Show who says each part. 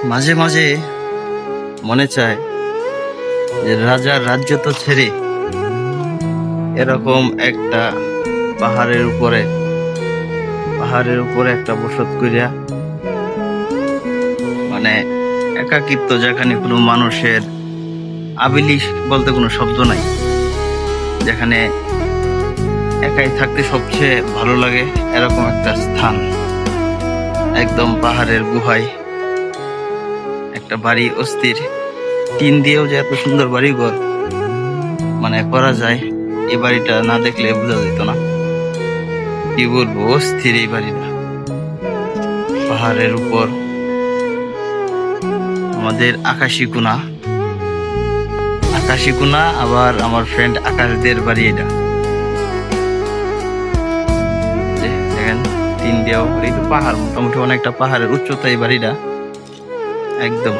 Speaker 1: মাঝে মাঝে মনে চায় যে রাজার রাজ্য তো ছেড়ে এরকম একটা পাহাড়ের উপরে একটা বসত করিয়া, মানে একাকিত্ব, যেখানে কোনো মানুষের আবিলি বলতে কোনো শব্দ নাই, যেখানে একাই থাকতে সবচেয়ে ভালো লাগে, এরকম একটা স্থান। একদম পাহাড়ের গুহায় একটা বাড়ি, অস্থির টিন দিয়েও যে এত সুন্দর বাড়ি ঘর মানে করা যায়, এই বাড়িটা না দেখলে বোঝা যেত না। কি বলবো, অস্থির এই বাড়িটা পাহাড়ের উপর। আমাদের আকাশিকুনা, আবার আমার ফ্রেন্ড আকাশদের বাড়ি এটা। দেখেন টিন দিয়েও, এই তো পাহাড়, মোটামুটি অনেকটা পাহাড়ের উচ্চতা এই বাড়িটা একদম।